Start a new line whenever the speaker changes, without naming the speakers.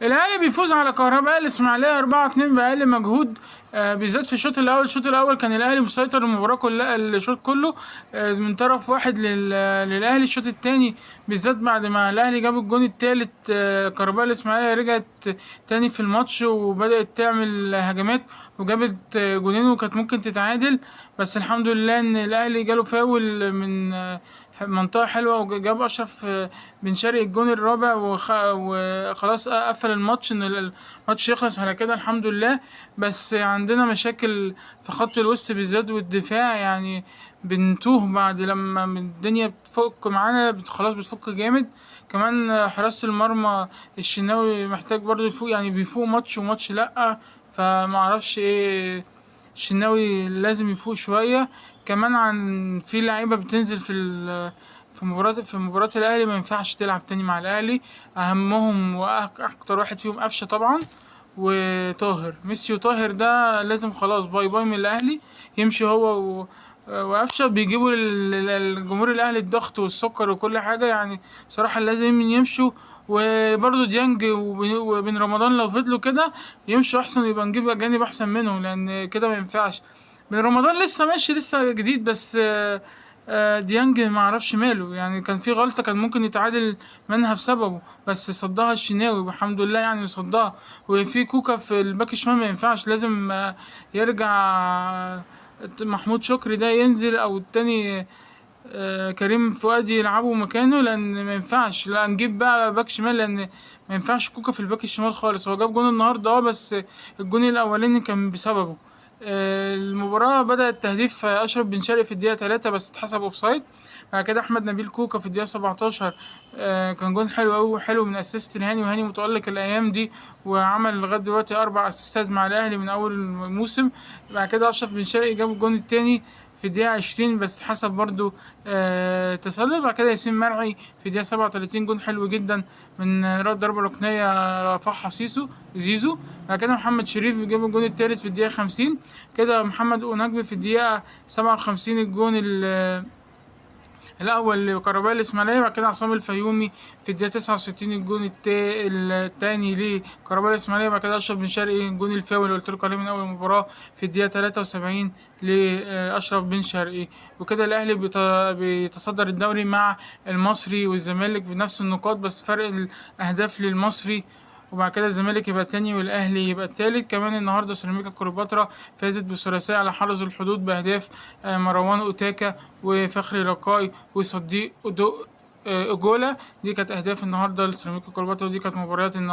الاهلي بيفوز على كهرباء الاسماعيليه 4-2 باقل مجهود. بالذات في الشوط الاول. الشوط الاول كان الاهلي مسيطر المباراه كلها، الشوط كله من طرف واحد للاهلي. الشوط الثاني بالذات بعد ما الاهلي جاب الجون الثالث، كهرباء الاسماعيليه رجعت تاني في الماتش وبدات تعمل هجمات وجابت جونين وكانت ممكن تتعادل. بس الحمد لله ان الاهلي جاله فاول من منطقة حلوة وجاب أشرف بن شرقي الجون الرابع وخلاص قفل الماتش إن الماتش يخلص على كده الحمد لله. بس عندنا مشاكل في خط الوسط بالذات والدفاع، يعني بنتوه بعد لما الدنيا بتفك معانا خلاص بتفك جامد. كمان حراسة المرمى الشناوي محتاج برضه يفوق، يعني بيفوق ماتش وماتش لأ، فمعرفش ايه. الشناوي لازم يفوق شوية. كمان عن في لعيبة بتنزل في مباراة الأهلي ما ينفعش تلعب تاني مع الأهلي. أهمهم وأكتر واحد فيهم قفشة طبعا، وطاهر ميسي. وطاهر ده لازم خلاص باي باي من الأهلي، يمشي هو وقفشة. بيجيبوا الجمهور الأهلي الضغط والسكر وكل حاجة، يعني بصراحة لازم يمشوا. وبرضه ديانج وبن رمضان لو فضلوا كده يمشوا أحسن، يبقى نجيب أجانب أحسن منهم، لأن كده ما ينفعش. بن رمضان لسه ماشي لسه جديد، بس ديانج ما اعرفش ماله، يعني كان في غلطة كان ممكن يتعادل منها بسببه، بس صدها الشناوي والحمد لله يعني صدها. وفي كوكا في الباك الشمال ما ينفعش، لازم يرجع محمود شكري ده ينزل او التاني كريم فؤاد يلعبوا مكانه، لان ما ينفعش لا نجيب بقى باك شمال، لان ما ينفعش كوكا في الباك الشمال خالص. هو جاب جون النهارده بس الجون الاولاني كان بسببه. المباراة بدأت تهديف أشرف بن شرقي في الدقيقة 3 بس اتحسب أوفسايد. بعد كده أحمد نبيل كوكا في الدقيقة 17 كان جون حلو أوي، حلو من أسيست لهاني، وهاني متألق الأيام دي وعمل لغاية دلوقتي 4 أسيستات مع الأهلي من أول الموسم. بعد كده أشرف بن شرقي جاب الجون التاني في الدقيقة 20 بس اتحسب برضو تسلل. بعد كده ياسين مرعي في الدقيقة 37 جون حلو جدا من ضربة ركنية رفعها زيزو. بعد كده محمد شريف جاب الجون التالت في الدقيقة 50. كده محمد أوناجبي في الدقيقة 57 الجون الأول لكهرباء الإسماعيلية. بعد كده عصام الفيومي في الدقيقة 69 الجون التاني لكهرباء الإسماعيلية. بعد كده أشرف بن شرقي الجون الفاول اللي قلتلكوا عليه من أول المباراة في الدقيقة 73 لأشرف بن شرقي. وكده الأهلي بيتصدر الدوري مع المصري والزمالك بنفس النقاط، بس فرق الأهداف للمصري. وبعد كده الزمالك يبقى التاني والاهلي يبقى التالت. كمان النهارده سيراميكا كليوباترا فازت بالثلاثيه على حرس الحدود باهداف مروان اوتاكا وفخري رقاي وصديق اجولا. دي كانت اهداف النهارده لسيراميكا كليوباترا، ودي كانت مباريات النهارده.